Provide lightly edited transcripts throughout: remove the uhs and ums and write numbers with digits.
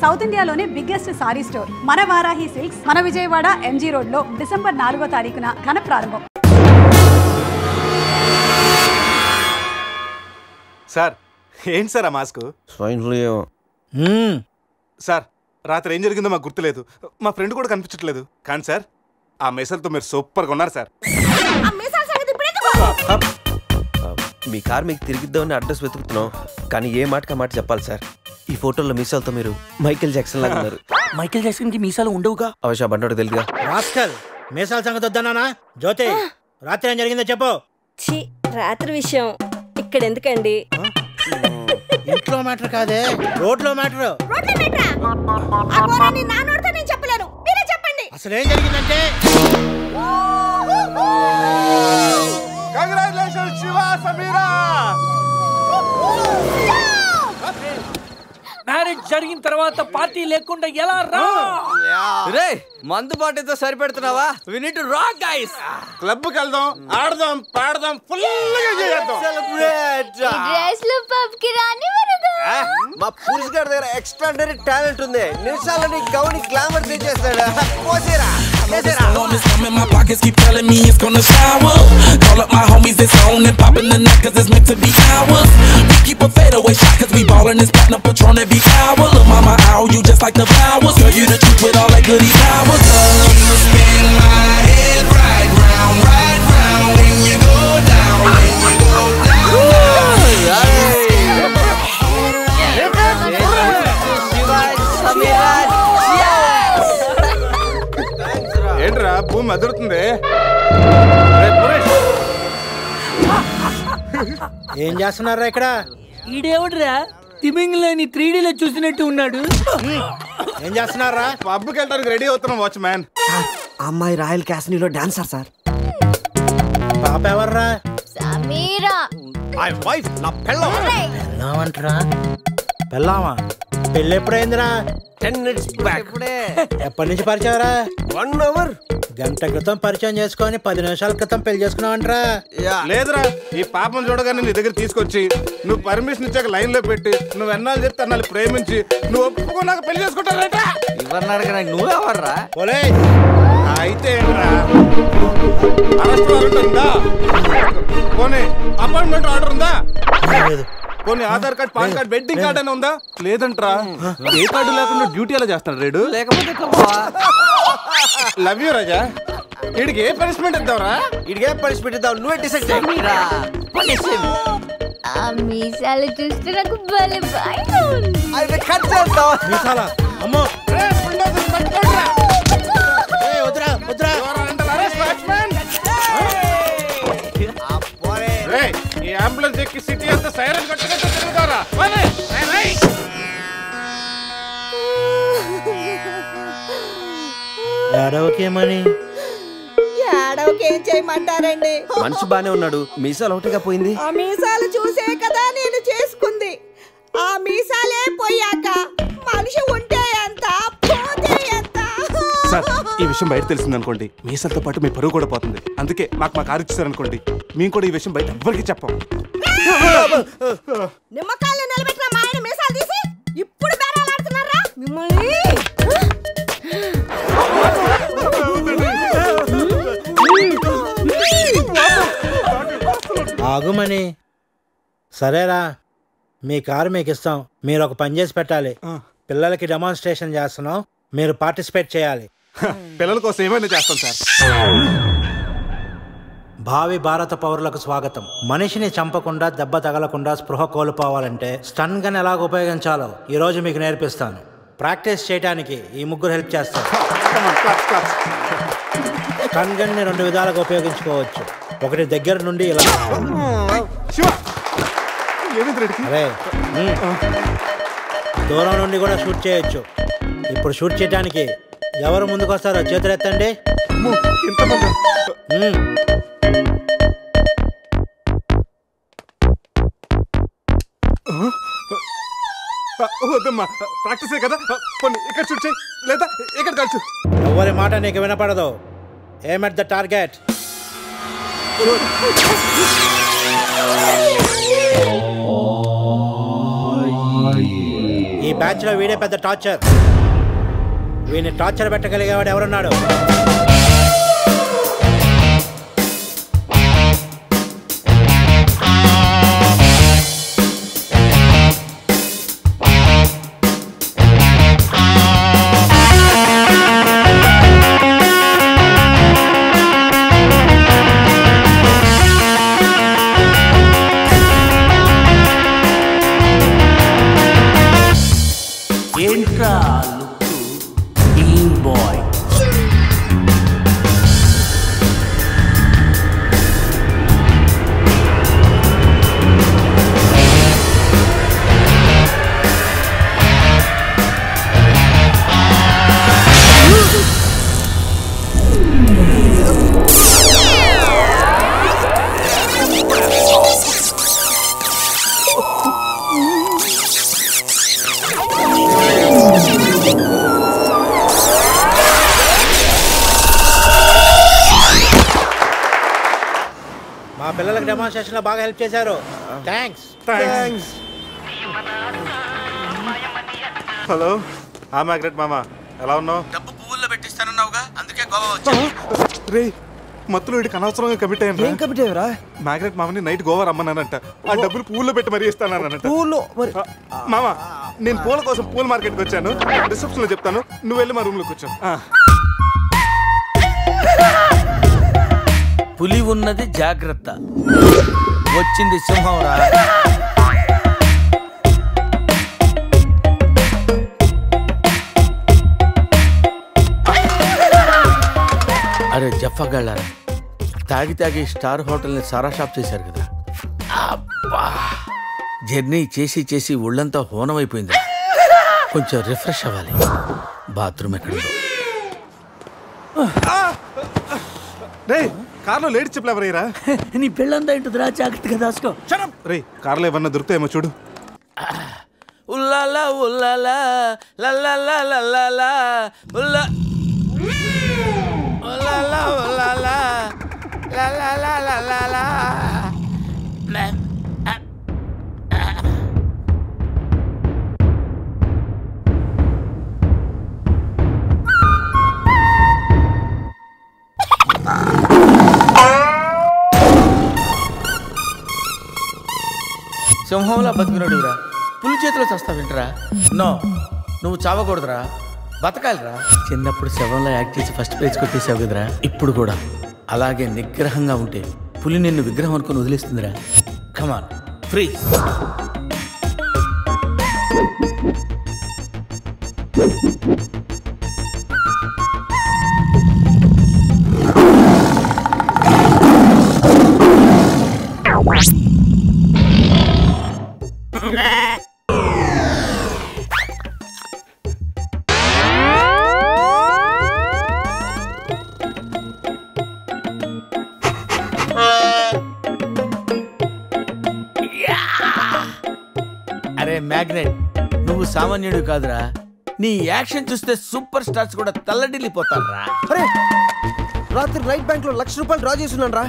South ఇండియాలోనే biggest sorry store మన Varahi silks మన విజయవాడ ఎంజీ రోడ్ లో డిసెంబర్ 4వ తారీఖున ఘన ప్రారంభం. సార్ ఏంటి సార్ ఆ మాస్క్? Swine flu. సార్ రాత్రి ఏం జరిగిందో మాకు గుర్తులేదు, మా ఫ్రెండ్ కూడా కనిపించట్లేదు. కానీ సార్ ఆ మెసల్తో మీరు సూపర్గా ఉన్నారు సార్. మీ కార్ మీకు తిరిగిద్దామని అడ్రస్ వెతుకుతున్నాం, కానీ ఏ మాటకి మాట చెప్పాలి సార్. ఈ ఫోటోలో మీసాలతో మీరు మైకేల్ జాక్సన్ లాగా ఉన్నారు. మైకేల్ జాక్సన్ కి మీసాలు ఉండవుగా? అవశా బండోడు తెలుగుగా. రాస్కల్, మీసాల సంగతి వద్దన్నానా? జ్యోతి, రాత్రి ఏం జరిగిందో చెప్పు. రాత్రి విషయం ఇక్కడ ఎందుకండి? ఇంట్లో మ్యాటర్ కాదే, రోడ్లో మ్యాటర్. అసలు ఏం జరిగిందంటే కంగ్రాచులేషన్స్ శివ, సమీరా. మ్యారేజ్ జరిగిన తర్వాత పార్టీ లేకుండా ఎలా రా? రే మందు పార్టీతో సరిపెడుతున్నావా? We need to rock guys. Club కి వెళ్దాం, ఆడదాం, పాడదాం, ఫుల్ గా చేద్దాం. సెలబ్రేట్. డ్రెస్ లో పబ్ కి రాని వరగా మా పురుష్ గారి దగ్గర ఎక్స్ట్రాడనరీ టాలెంట్ ఉంది. నిమిషాలని గౌని గ్లామర్ తీసేస్తాడు. పోసేరా My pockets keep telling me it's gonna shower. Call up my homies, it's on and popping the night cause it's meant to be ours. We keep a fadeaway shot cause we ballin' this platinum Patron every hour. Look mama, ow, you just like the flowers. Girl, you the truth with all that goody powers. You spin my head right round when you go down, when you go down. ఏంట్రా భూమి అదురుతుంది? ఏం చేస్తున్నారా ఇక్కడ? ఈడేవడరా తిమింగ్లేని 3Dలో చూసినట్టు ఉన్నాడు. ఏం చేస్తున్నారా? పబ్కి వెళ్ళడానికి రెడీ అవుతున్నాం వాచ్మ్యాన్. అమ్మాయి రాయల్ క్యాసినీలో డాన్సర్ సార్. పాప ఎవర్రా? సమీరా. వైఫ్ నా పెళ్ళం. పెళ్ళామంటరా? పెళ్ళామా? పెళ్ళి ఎప్పుడైందిరా? 10 minutes back. ఎప్పటి నుంచి పరిచయరా? 1 hour. గంట క్రితం పరిచయం చేసుకొని 10 నిమిషాల క్రితం పెళ్లి చేసుకున్నావంటరా? లేదురా, ఈ పాపం చూడగానే నీ దగ్గర తీసుకొచ్చి నువ్వు పర్మిషన్ ఇచ్చాక లైన్ లో పెట్టి నువ్వు ఎన్నాళ్ళు చెప్తే అన్నాళ్ళు ప్రేమించి నువ్వు ఒప్పుకున్నాక పెళ్లి చేసుకుంటారట. ఇవన్నాడు నువ్వు ఎవర్రా? అయితే ఏంట్రా, అరెస్ట్ వారెంట్ ఉందా? పోనీ అపాయింట్మెంట్ ఆర్డర్ ఉందా? పోనీ Aadhaar card, pan card, wedding card అని ఉందా? లేదంట్రా, ఏ కార్డు లేకుండా డ్యూటీ ఎలా చేస్తాడు రేడు? లేకపోతే లవ్ యూ రాజా. వీడికి ఏ పనిష్మెంట్ ఇద్దాంరా? వీడికి ఏ పనిష్మెంట్ ఇద్దాం నువ్వే డిసైడ్ చేయరా. ఆ మీసాలు చూస్తే నాకు భలే భయం ఉంది. అయితే కట్ చేద్దాం. మీసాలా? అమ్మో, వద్దురా వద్దురా. ఈ అంబులెన్స్ ఎక్కి సిటీ అంతా సైరన్ కొట్టుకుంటూ తిరుగుతారా? ఏడవకేమని? ఏడవకేం చేయమంటారండి? మనిషి బానే ఉన్నాడు, మీసాలు ఒకటిగా పోయింది. ఆ మీసాలు చూసే కదా నేను చేసుకుంది. ఆ మీసాలే పోయాక మనిషి ఉంటే ఎంత, పోతే ఎంత. సార్, ఈ విషయం బయట తెలిసిందనుకోండి మీసాలతో పాటు మీ పరువు కూడా పోతుంది. అందుకే మాకు కారు ఇచ్చారనుకోండి, మేము కూడా ఈ విషయం బయట ఎవ్వరికి చెప్పాం. నిమ్మకాయలు నిలబెట్టిన మా ఆయన మీసాలు తీసి ఇప్పుడు బేరాలాడుతున్నారా మిమ్మల్ని? ఆగుమని. సరేరా, మీ కారు మీకు ఇస్తాం. మీరు ఒక పని చేసి పెట్టాలి. పిల్లలకి డెమాన్స్ట్రేషన్ చేస్తున్నాం, మీరు పార్టిసిపేట్ చేయాలి. పిల్లల కోసం ఏమైనా చేస్తాం సార్. భావి భారత పౌరులకు స్వాగతం. మనిషిని చంపకుండా, దెబ్బ తగలకుండా స్పృహ కోల్పోవాలంటే స్టన్ గన్ ఎలాగ ఉపయోగించాలో ఈరోజు మీకు నేర్పిస్తాను. ప్రాక్టీస్ చేయడానికి ఈ ముగ్గురు హెల్ప్ చేస్తారు. స్టన్ గన్ ని 2 విధాలుగా ఉపయోగించుకోవచ్చు. ఒకటి దగ్గర నుండి ఇలా, అరే దూరం నుండి కూడా షూట్ చేయొచ్చు. ఇప్పుడు షూట్ చేయడానికి ఎవరు ముందుకు వస్తారో చేతులు ఎత్తండి. వద్దమ్మా, ప్రాక్టీసే కదా. ఇక్కడ షూట్ చేయి, లేదా ఇక్కడ కాల్చు. ఎవరి మాట నీకు వినపడదు. ఏమ్ ఎట్ ద టార్గెట్. ఈ బ్యాచ్ లో వీడే పెద్ద టార్చర్. వీడిని టార్చర్ పెట్టగలిగేవాడు ఎవరున్నాడు? ఏంట్రా లుక్ టీమ్ బాయ్. మా పిల్లలకు డెమాన్స్ట్రేషన్ లో బాగా హెల్ప్ చేశారు. థ్యాంక్స్. హలో మ్యాగ్రెట్ మామ, ఎలా ఉన్నావు? డబ్బు పువ్వుల్లో పెట్టిస్తానన్నావుగా, అందుకే గోవా వచ్చా. రే మత్తులో వీడికి అనవసరంగా కమిట్ అయ్యాను. ఏం కమిట్ అయ్యారా? మ్యాగ్రెట్ మామని నైట్ గోవా రమ్మన్నానంట. ఆ డబ్బులు పువ్వుల్లో పెట్టి మరీ ఇస్తానంట. మామ నేను పూల కోసం పూల మార్కెట్కి వచ్చాను. రిసెప్షన్ లో చెప్తాను, నువ్వు వెళ్ళి మా రూమ్ లోకి వచ్చాను. పులి ఉన్నది జాగ్రత్త, వచ్చింది సింహం రా. అరే జఫగాళ్ళారా, తాగి తాగి స్టార్ హోటల్ని సారా షాప్ చేశారు కదా. అబ్బా, జర్నీ చేసి చేసి ఒళ్ళంతా హోనమైపోయింది. కొంచెం రిఫ్రెష్ అవ్వాలి. బాత్రూమ్ ఎక్కడుందో. రే కార్లో లేడీ చెప్పులు ఎవరయ్యరా? నీ పెళ్ళంతా ఇంటుందిరా, జాగ్రత్తగా దాసుకో. రే కార్లో ఏమన్నా దొరుకుతాయేమో చూడు. ఉల్లాలా ఉల్లాలా లల్లాలా లల్లాలా ఉల్లా ఉల్లాలా ఉల్లాలా లల్లాలా లల్లాలా. సింహంలా బతికినోడురా, పులి చేతిలో చస్తావింటరా? నో, నువ్వు చావకూడదురా, బతకాలిరా. చిన్నప్పుడు శవంలో యాక్ట్ చేసి ఫస్ట్ పేజ్ కొట్టేసావు కదరా, ఇప్పుడు కూడా అలాగే నిగ్రహంగా ఉంటే పులి నిన్ను విగ్రహం అనుకుని వదిలేస్తుందిరా. Come on free. అరే మ్యాగ్నెట్, నువ్వు సామాన్యుడు కాదురా. నీ యాక్షన్ చూస్తే సూపర్ స్టార్స్ కూడా తల్లడిల్లిపోతారా. అరే రాత్రి రైట్ బ్యాంక్ లో ₹1,00,000 డ్రా చేస్తున్నాను రా.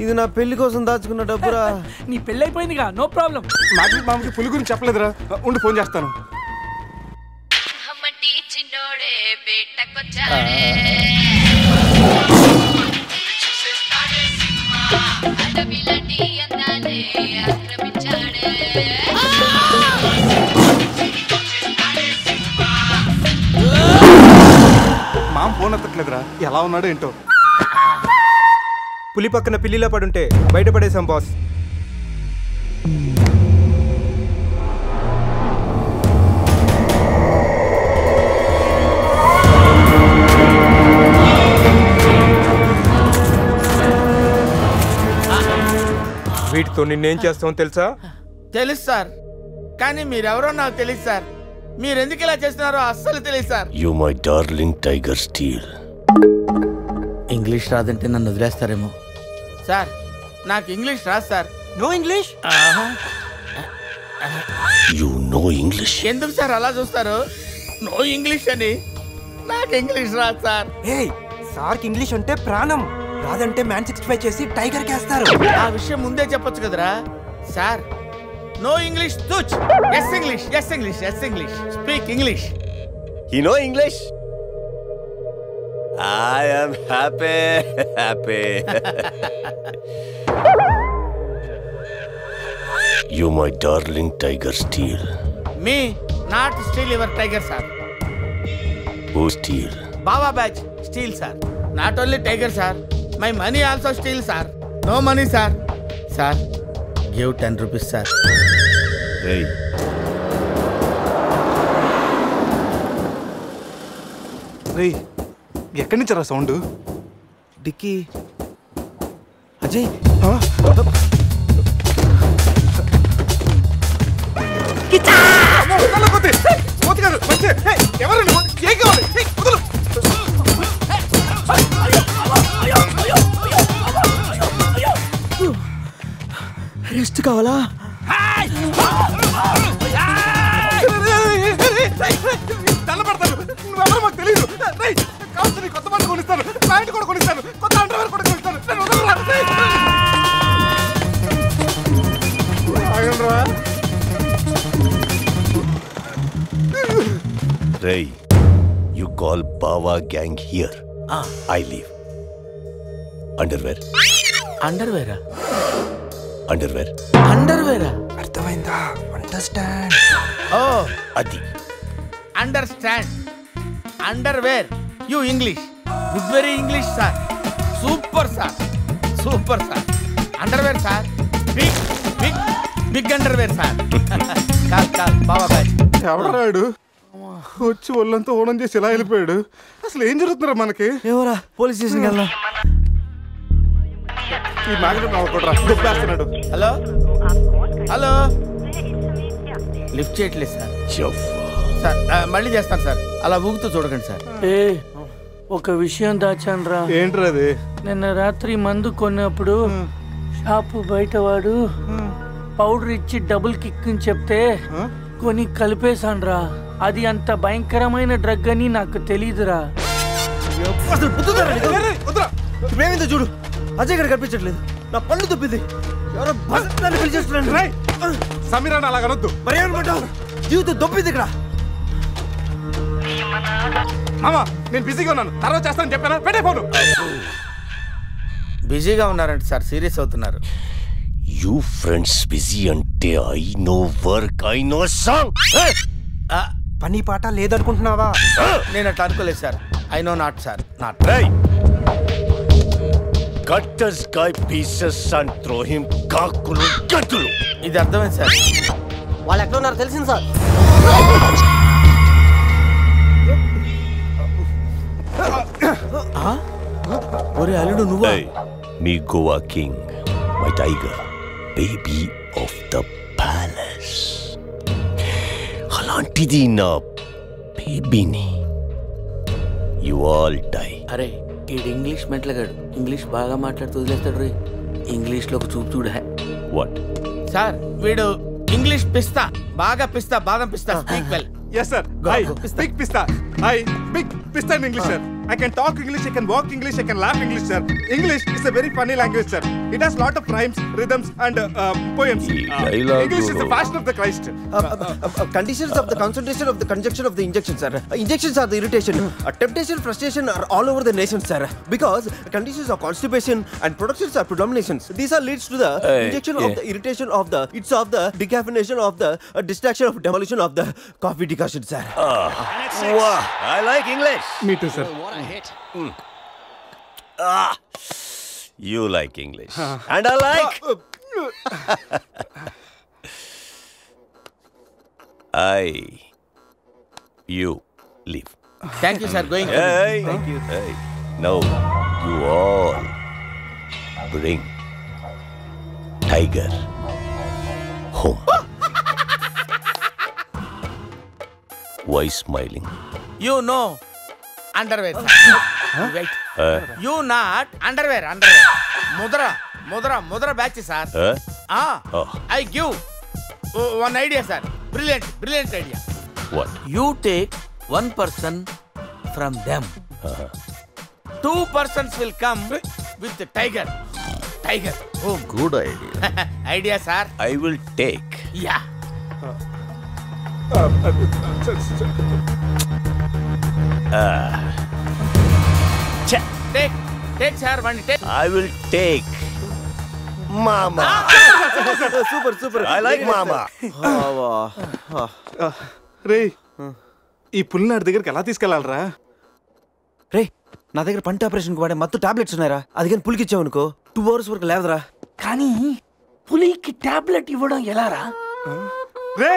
ఇది నా పెళ్లి కోసం దాచుకున్న డబ్బురా. నీ పెళ్ళి అయిపోయిందిగా, నో ప్రాబ్లం. మ్యాగ్రెట్ మామకి పులి గురించి చెప్పలేదురా, ఉండి ఫోన్ చేస్తాను. మామ ఫోన్ ఎత్తట్లేదురా, ఎలా ఉన్నాడో ఏంటో. పులి పక్కన పిల్లిలా పడుంటే బయటపడేశాం బాస్. వీటితో నిన్నేం చేస్తామో తెలుసా? తెలుసు సార్, కానీ మీరెవరో నాకు తెలియదు సార్. మీరు ఎందుకు ఇలా చేస్తున్నారో అస్సలు తెలియదు sir. You my darling tiger steel. English రాదంటే నన్ను వదిలేస్తారేమో సార్. నాకు ఇంగ్లీష్ రాదు sir. No English? You know English? ఎందుకు సార్ అలా చూస్తారు? నో ఇంగ్లీష్ అని. నాకు ఇంగ్లీష్ రాదు సార్. సార్కి ఇంగ్లీష్ అంటే ప్రాణం. రాదంటే మ్యాన్ 65 చేసి టైగర్ కేస్తారు. ఆ విషయం ముందే చెప్పొచ్చు కదరా sir. No English, tuch. Yes English, yes English, yes English. Speak English. You know English? I am happy. You my darling tiger steel. Me, not steal your tiger, sir. Who steal? Baba batch, steal, sir. Not only tiger, sir. My money also steal, sir. No money, sir. Sir, give 10 rupees, sir. Hey. రేయ్ ఎక్కడి నుంచి రా sound? Dicky Ajay rest కావాలా? తల్లబడతాను, నువ్వెవరో మాకు తెలియదు. కావచ్చు కొత్త బట్టలు కొనిస్తాను, ప్యాంట్ కూడా కొనిస్తాను, కొత్త అండర్వేర్ కూడా కొనిస్తాను. Ray, you call Bawa gang here. I leave. Underwear. Underwear? Underwear. Underwear? అర్థమైందా? Understand. Oh, Adi. understand. Underwear. You English. Good very English, sir. Super, sir. Super, sir. Underwear, sir. Big underwear, sir. Call, Baba batch. ఎవడరాడు వచ్చి ఒళ్ళంతా ఓనం చేసి ఇలా వెళ్ళిపోయాడు? అసలు ఏం జరుగుతున్నారా మనకి? ఎవరా పోలీస్ స్టేషన్కి వెళ్దాం. ఈ మ్యాగ్నెట్ నవ్వకూడరా, దుబ్బేస్తున్నాడు. హలో లిఫ్ట్ చేయట్లేదు సార్. సార్ మళ్ళీ చేస్తాను సార్, అలా ఊగుతూ చూడకండి సార్. ఒక విషయం దాచాన్రా. ఏంట్రా అది? నిన్న రాత్రి మందు కొన్నప్పుడు షాపు బయట వాడు పౌడర్ ఇచ్చి డబుల్ కిక్ అని చెప్తే కొని కలిపేశాన్రా. అది అంత భయంకరమైన డ్రగ్ అని నాకు తెలీదురా. మేమేందో చూడు, అజయ్ ఇక్కడ కనిపించట్లేదు. నా పళ్ళు తప్పింది. ఎవరో బస్సుని పిలిచేస్తున్నాడు. సమీరాన్ని అలా కనొద్దు. మరి ఏమనుకుంటావు? జీవితం దొప్పింది ఇక్కడ. మామా నేను బిజీగా ఉన్నాను, తర్వాత చేస్తానని చెప్పాను. పెట్టే ఫోను. బిజీగా ఉన్నారంటే సార్, సీరియస్ అవుతున్నారు. You friends busy ante I know work, I know song. పని పాట లేదనుకుంటున్నావా? నేను అట్లా అనుకోలేదు sir. I know not sir, not. Hey! Cut this guy pieces and throw him కాకులు గంతులు. ఇది అర్థమైంది సార్. వాళ్ళు ఎక్కడ ఉన్నారో తెలిసింది సార్. ఒరే అల్లుడు నువ్వా? మీ Goa king, my tiger, baby of the palace. అలాంటిది నా బేబీని. You all die. అరే ఈడు ఇంగ్లీష్ మెట్లగాడు, ఇంగ్లీష్ బాగా మాట్లాడుతూ వదిలేస్తాడు రే. ఇంగ్లీష్లో ఒక చూపు చూడ. వాట్ సార్ వీడు ఇంగ్లీష్ పిస్తా, బాగా పిస్తా, బాదం పిస్తా. Speak well. Yes sir. I speak pista. I speak pista in English sir. I can talk English, I can walk English, I can laugh English sir. English is a very funny language sir. It has lot of rhymes, rhythms and poems. English is the fashion of the Christ. Conditions of the concentration of the conjunction of the injection sir. Injections are the irritation. Temptation, frustration are all over the nation sir. Because conditions of constipation and productions are predominations. These are leads to the injection of the irritation of the, it's of the decaffeination of the distraction of demolition of the coffee decoction sir. Wow, I like English. Me too sir. What a hit. You like English. And I like you leave. Thank you sir, going. Hey, thank you. Hey, now you all bring Tiger home. Why smiling? You know underwear sir. Wait. You not underwear. Mudra batch sir. I give one idea sir. Brilliant idea. What? You take one person from them. 2 persons will come with the tiger home. Good idea. Idea sir. I will take yeah take sir బండి take. I will take. Mama. Super. I like Mama. రే ఈ పుల్ని నాటి దగ్గరికి ఎలా తీసుకెళ్ళాలరా? రే నా దగ్గర పంట ఆపరేషన్కి వాడే మత్తు టాబ్లెట్స్ ఉన్నాయరా, అది కానీ పులికి ఇచ్చావు అనుకో 2 hours వరకు లేదురా. కానీ పులికి టాబ్లెట్ ఇవ్వడం ఎలారా? రే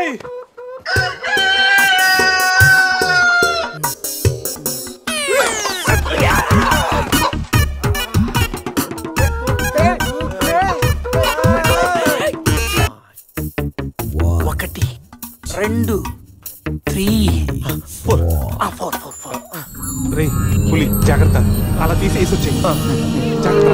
ఒకటి 2 3 4 రే పులి జాగ్రత్త, అలా తీసి వేసి వచ్చాయి. జాగ్రత్త.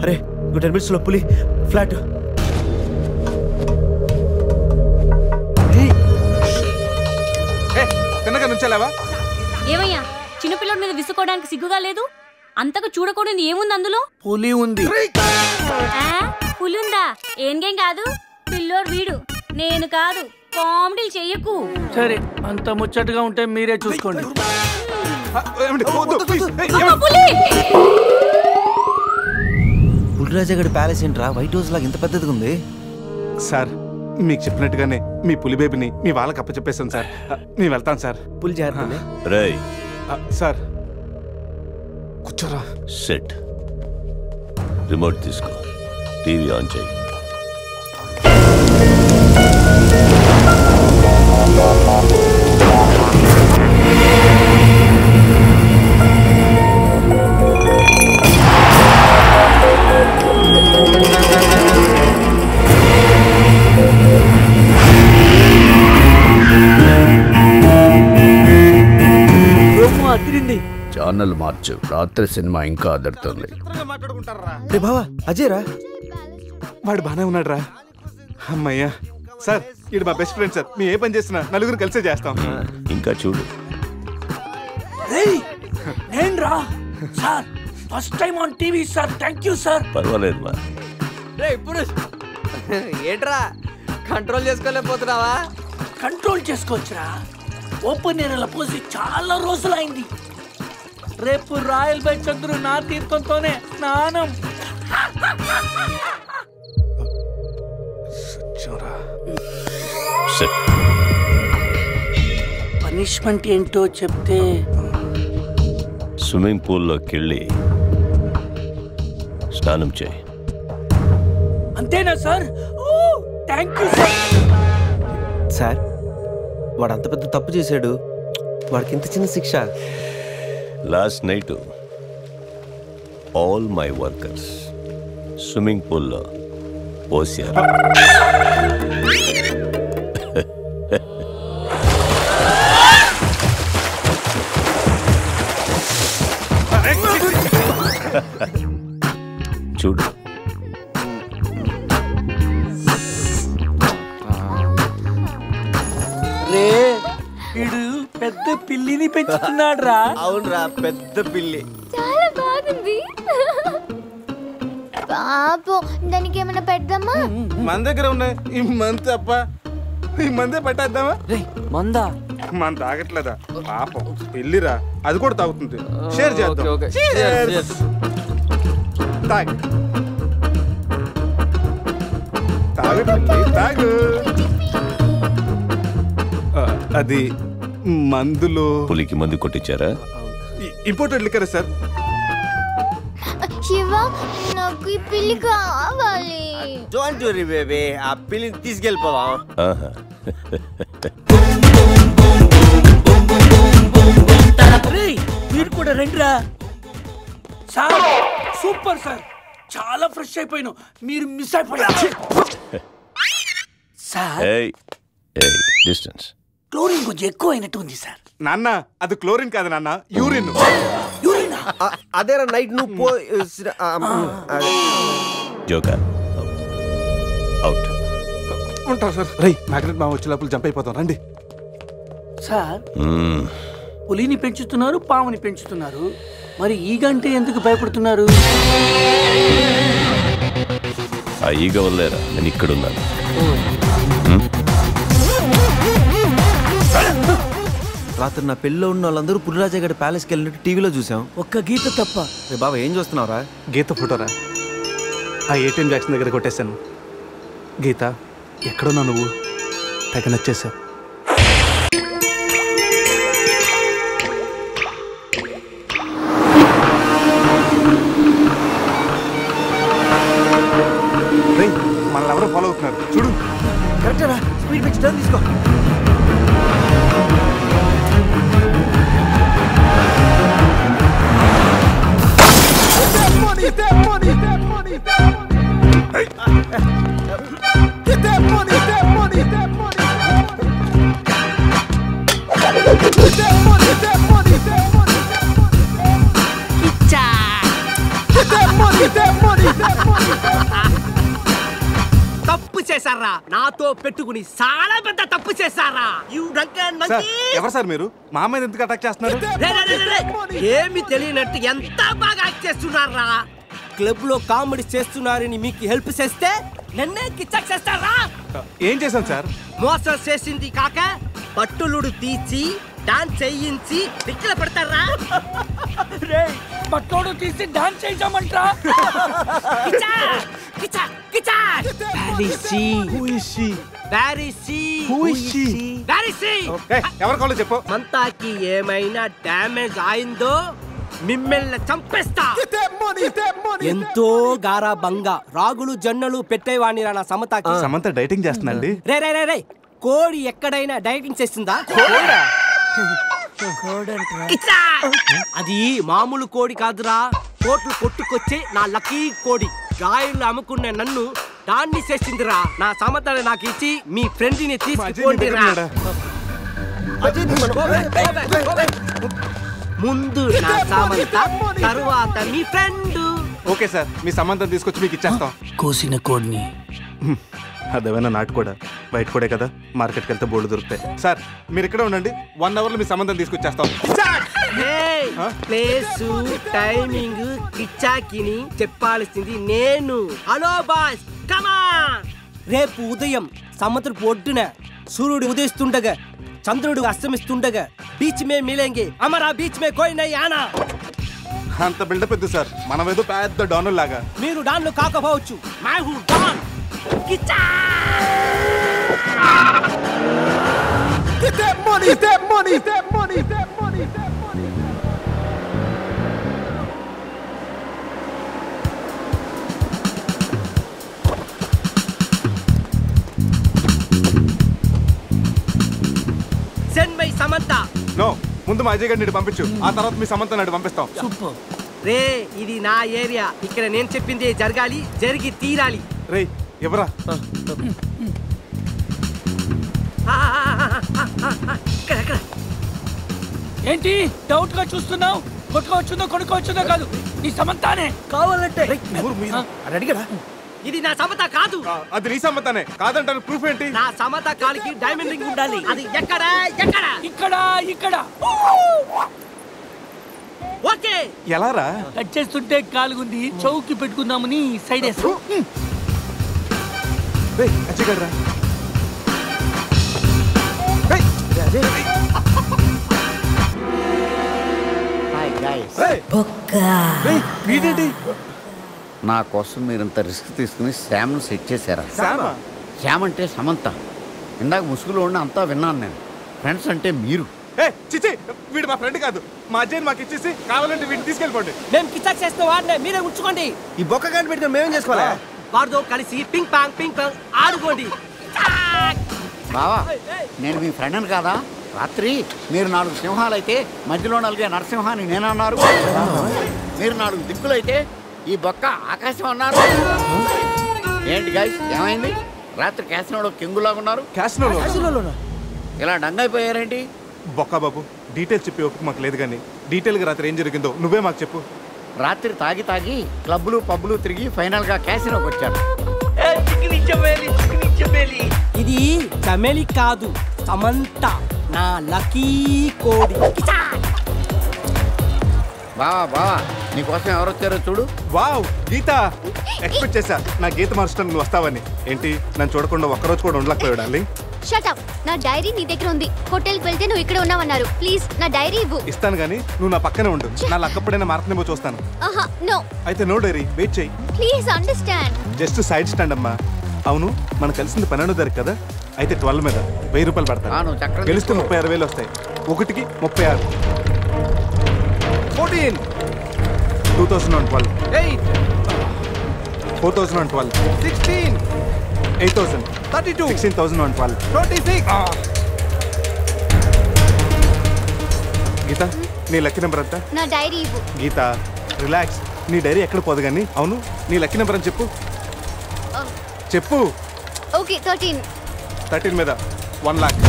అరే 10 minutes లో పులి ఫ్లాట్. తిన్నగా నుంచెలావా? ఏమయ్యా చిన్నపిల్లడి మీద విసుకోవడానికి సిగ్గుగా లేదు? అంతకు చూడకూడదు ఏముంది అందులో? పులి ఉంది. పులి ఉందా? ఏం కాదు, పిల్లోడు వీడు, నేను కాదు. కామెడీలు చెయ్యకు. సరే అంత ముచ్చటగా ఉంటే మీరే చూసుకోండి. పులిరాజగడ్ ప్యాలెస్ ఏంట్రా వైట్ హౌస్ లాగా ఇంత పెద్దదిగా ఉంది? సార్ మీకు చెప్పినట్టుగానే మీ పులి బేబీని మీ వాళ్ళకి అప్పచెప్పేస్తాను సార్. మేము వెళ్తాం సార్. పులి జాగ్రత్త. రేయ్ సార్ కూర్చోరా. సెట్ రిమోట్ తీసుకో, టీవీ ఆన్ చేయి. ఛానల్ మార్చు, రాత్రి సినిమా ఇంకా అదరుతుంది. రే బావా అజయ్ రా. వాడు బానే ఉన్నాడు రా. అమ్మయ్యా సార్, ఇది మా బెస్ట్ ఫ్రెండ్ సార్. మేము ఏ పని చేస్తున్నా నలుగురు కలిసే చేస్తాం. ఇంకా చూడు. నేను రా sir, first time on TV sir. Thank you sir. పర్వాలేదు మా. ఇప్పుడు ఏంట్రా కంట్రోల్ చేసుకోలేకపోతున్నావా? కంట్రోల్ చేసుకోవచ్చురా. ఓపెన్ ఏరియాలో పోసి చాలా రోజులైంది. రేపు రాయల్ బై చంద్రు నా తీర్థంతోనే స్నానం. పనిష్మెంట్ ఏంటో చెప్తే స్విమ్మింగ్ పూల్లోకి వెళ్ళి స్నానం చేయి. అంతేనా sir? Thank you sir. Sir వాడు అంత పెద్ద తప్పు చేశాడు, వాడికి ఇంత చిన్న శిక్ష. Last night all my workers swimming పూల్లో పోసారు. చూడు. రే వీడు పెద్ద పిల్లిని పెంచుతున్నాడు రా. అవునరా, పెద్ద పిల్లి. చాలా బాగుంది. పాపం దానికి ఏమైనా పెడదామా? మన దగ్గర ఉన్నాయి ఈ మంది తప్ప. ఈ మందే పెట్టేద్దామా? మందా? మన తాగట్లేదా పాపం? పెళ్ళిరా, అది కూడా తాగుతుంది. షేర్ చేద్దాం. తాగు తాగు తాగు. అది మందులో పులికి మందు కొట్టించారా? Imported liquor sir. శివ, నాకు ఈ పిల్లి కావాలి. డోంట్ వరీ బేబీ, ఆ పిల్లిని తీసుకెళ్ళిపోదాం. మీరు కూడా రండిరా. సార్ సూపర్ సార్, చాలా ఫ్రెష్ అయిపోయాను. మీరు మిస్ అయిపోయారు సార్. డిస్టెన్స్. క్లోరిన్ కొంచెం ఎక్కువ అయినట్టు ఉంది సార్. నాన్న అది క్లోరిన్ కాదు నాన్న, యూరిన్. అదేరా నైట్ నువ్వు జోకర్ అవుట్. ఉంటాం సార్. రై మ్యాగ్నెట్ మామ వచ్చే లోపల జంప్ అయిపోతాం. రండి సార్. పులిని పెంచుతున్నారు, పాముని పెంచుతున్నారు. మరి ఈగంటే ఎందుకు భయపడుతున్నారు? ఆ ఈగ వల్లేరా నేను ఇక్కడున్నాను. రాత్రి నా పెళ్ళిలో ఉన్న వాళ్ళందరూ పులిరాజా గారి ప్యాలెస్కి వెళ్ళినట్టు టీవీలో చూసాం. ఒక్క గీత తప్ప. రే బాబా ఏం చూస్తున్నావురా? గీత ఫోటోరా, ఆ ఏటీఎం జాక్సన్ దగ్గర కొట్టేశాను. గీత ఎక్కడున్నా నువ్వు? తెగ నచ్చేసావు. మనల్ని ఎవరో ఫాలో అవుతున్నారు చూడు. కరెక్టేనా? స్పీడ్ పెంచి టర్న్ తీసుకో. తప్పు చేశారా? నాతో పెట్టుకుని చాలా పెద్ద తప్పు చేశారా? ఎవరు సార్ మీరు? మా మీద ఎందుకు అటాక్ చేస్తున్నారు? ఏమి తెలియనట్టు ఎంత బాగా యాక్ట్ చేస్తున్నారా? క్లబ్ లో కామెడీ చేస్తున్నారని మీకు హెల్ప్ చేస్తే నన్నే కిచ్చక్ చేస్తారా? ఏం చేశాను సార్? మోసం చేసింది కాక పట్టులుడు తీసి డాన్స్ చేయించి దిక్కుల పెడతారా? పట్టోడు తీసి డాన్స్ చేయించామంటా? ఎవరి కాళ్ళు చెప్పు. మంతాకి ఏమైనా డ్యామేజ్ అయిందో మిమ్మల్ని చంపేస్తా. ఎంతో గారాబంగా రాగులు జొన్నలు పెట్టేవాణిరా నా సమతాకి. సమంత డైటింగ్ చేస్తుందండి. రే రే రే రే కోడి ఎక్కడైనా డైటింగ్ చేస్తుందా? అది మామూలు కోడి కాదురా, కోట్లు కొట్టుకొచ్చే నా లక్కీ కోడి. గాయలు అమ్ముకున్న నన్ను దాన్ని చేసిందిరా. నా సమతని నాకు ఇచ్చి మీ ఫ్రెండ్ ని తీసుకోండిరా. ముందు నా సమంత, తరువాత మీ ఫ్రెండ్. ఓకే సార్, మీ సంబంధం తీసుకొచ్చి మీకు ఇచ్చేస్తాం. కోసిన కోడిని అదేమైనా నాటు కూడా బయట కూడా కదా, మార్కెట్కి వెళ్తే బోర్డు దొరుకుతాయి. సార్ మీరు ఇక్కడే ఉండండి, 1 hour లో మీ సంబంధం తీసుకొచ్చేస్తాం. ప్లేసు టైమింగ్ కిచ్చాకిని చెప్పాల్సింది నేను. హలో బాస్ కమాన్. రేపు ఉదయం సముద్రపు ఒడ్డున సూర్యుడు ఉదయిస్తుండగా చంద్రుడు అస్తమిస్తుండగా బీచ్ మే మిలేంగే, అమరా బీచ్ మే కోయి నై ఆనా. అంత బిల్డప్ ఎద్దు సార్, మనం ఏదో పెద్ద డాన్ లాగా. మీరు డాన్లు కాకపోవచ్చు, మై హూ don. Kichcha Get that money, that money, that money, that money, that money. Send my Samantha. No, ముందు మా అజయ్ గారిని పంపించు, ఆ తర్వాత మీ సమంత నాడు పంపిస్తాం. సూపర్. రే ఇది నా ఏరియా, ఇక్కడ నేను చెప్పింది జరగాలి, జరిగి తీరాలి. రే ఎవరా? ఏంటి డౌట్ గా చూస్తున్నావు? కొట్టుకోవచ్చుందో కొనుక్కోవచ్చుందో కాదు, నీ సమంతానే కావాలంటే. ఇది నా సమత కాదు. అది నీ సమ్మతానే కాదంటాను, ప్రూఫ్ ఏంటి? నా సమత కాలికి డైమండ్ రింగ్ ఉండాలి. అది ఎక్కడ? ఎక్కడ? ఇక్కడ ఇక్కడ. ఓకే. ఎలా రా? కట్ చేస్తుంటే కాలుగుంది, చౌకి పెట్టుకుందామని సైడ్ వేసు. అజయ్ గారు రా. నా కోసం మీరింత రిస్క్ తీసుకుని శ్యామ్ను సెట్ చేశారా? శ్యామ్ అంటే సమంత. ఇందాక ముసుగులో ఉండి అంతా విన్నాను నేను. ఫ్రెండ్స్ అంటే మీరు. చిచి, వీడు మా ఫ్రెండ్ కాదు. మా అజయ్ని మాకు ఇచ్చేసి కావాలంటే వీడిని తీసుకెళ్ళిపోండి. మేము కిచ్చాక్ చేస్తే వాడినే మీరే ఉంచుకోండి. ఈ బొక్క గాని పెట్టుకుని మేమేం చేసుకోవాలా? వాడితో కలిసి పింక్ పాంగ్ ఆడుకోండి. బావా, నేను మీ ఫ్రెండ్ని కాదా? రాత్రి మీరు 4 సింహాలైతే మధ్యలో నలిగే నరసింహాన్ని నేనన్నారు. మీరు 4 దిక్కులైతే ఈ బొక్క ఆకాశం అన్నారు. ఏంటి గైస్, ఏమైంది? రాత్రి క్యాసినోలో కింగులాగా ఉన్నారు. క్యాసినోలో ఇలా డంగైపోయారేంటి? బొక్క బాబు, డీటెయిల్స్ చెప్పి ఓపిక మాకు లేదు, కానీ డీటెయిల్గా రాత్రి ఏం జరిగిందో నువ్వే మాకు చెప్పు. రాత్రి తాగి క్లబ్లు పబ్లు తిరిగి ఫైనల్గా క్యాసినోకి వచ్చారు. ఇది చమేలి కాదు, సమంత, నా లక్కీ కోడి. బావా నీకోసం ఎవరు వచ్చారో చూడు. వావ్ గీత, ఎక్స్పెక్ట్ చేశా నా గీత మార్చడానికి నువ్వు వస్తావని. ఏంటి నన్ను చూడకుండా ఒక్కరోజు కూడా ఉండలేకపోయాడు డార్లింగ్. Shut up. నా డైరీ నీ దగ్గర ఉంది. హోటల్కి వెళ్తే నువ్వు ఇక్కడ ఉన్నావన్నారు. ప్లీజ్ నా డైరీ ఇవ్వు. ఇస్తాను కానీ నువ్వు నా పక్కనే ఉండు. నా లక్కప్పుడైనా మారుతుందేమో చూస్తాను. నో. అయితే నో డైరీ, వెయిట్ చేయి. Please understand. Just side stand అమ్మా. అవును మనం కలిసింది 12వ తారీఖు కదా, అయితే 12 మీద 1000 రూపాయలు పడతాను. గెలిస్తే 36,000 వస్తాయి. ఒకటికి 36. 14 2012 4012 16 8000 32 16,012 26. గీత నీ లక్కీ నెంబర్ ఎంత? నా డైరీ ఇవ్వు. గీత రిలాక్స్, నీ డైరీ ఎక్కడ పోదు కానీ. అవును నీ లక్కీ నెంబర్ అని చెప్పు. చెప్పు. ఓకే 13. 13 మీద 1 lakh.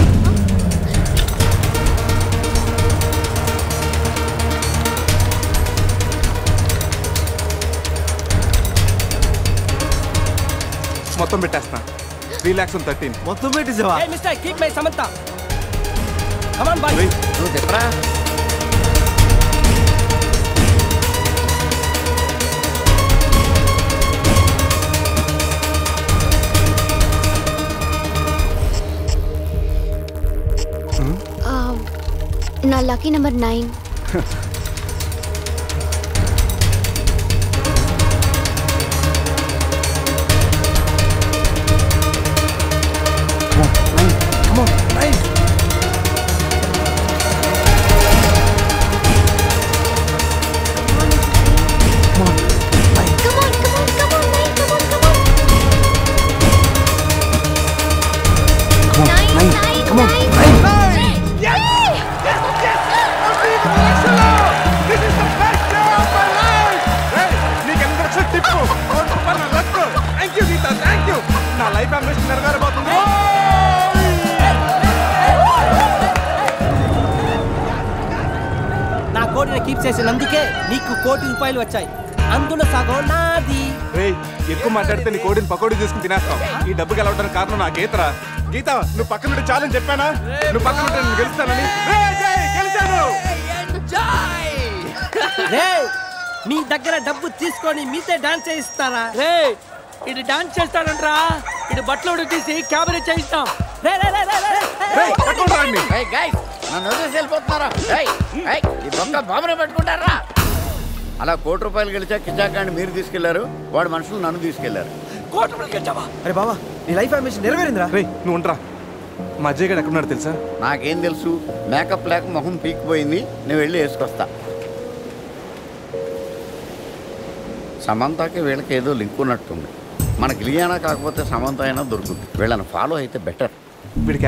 మొత్తం పెట్టేస్తా. 3 lakhs on 13. మొత్తం పెట్టేసావా? Hey mister, keep my Samantha. Come on, boy. నువ్వు చెప్పరా? నా లక్కీ నెంబర్ 9. నా కోడిని కీప్ చేసినందుకే నీకు 1 కోటి రూపాయలు వచ్చాయి. అందులో సగం నాది. ఎక్కువ మాట్లాడితే నీ కోడిని పకోడీ చేసుకుని తినేస్తాం. ఈ డబ్బు గెలవడానికి కారణం నా గీతరా. గీత నువ్వు పక్కన నుండి చాలని చెప్పానా? నువ్వు పక్కన ఉంటే నేను గెలుస్తానని. మీ దగ్గర డబ్బు తీసుకొని మీతో డాన్స్ చేయిస్తారా? ఇది డాన్స్ చేస్తాడంట్రా. ఇది బట్టలు ఉడికేసి క్యాబరే చేయిస్తాం. నన్ను వదిలేసి వెళ్ళిపోతున్నారా? ఈ బొక్క బాబునే పెట్టుకుంటారా? అలా 1 కోటి రూపాయలు గెలిచా కిచాకాన్ని మీరు తీసుకెళ్లారు, వాడు మనుషులు నన్ను తీసుకెళ్లారు. 1 కోటి రూపాయలు గెలిచావా? అరే బావా నీ లైఫ్ అంబిషన్ నెరవేరిందిరా. నువ్వు ఉండరా. మా అజయ్ గారు ఎక్కడున్నాడు తెలుసా? నాకేం తెలుసు, మేకప్ లేక మొహం పీకిపోయింది. నేను వెళ్ళి వేసుకొస్తా. సమంతకి వీళ్ళకి ఏదో లింక్ ఉన్నట్టుంది. మనకి లియానా కాకపోతే సమంత అయినా దొరుకుతుంది. వీళ్ళని ఫాలో అయితే బెటర్. వీడికి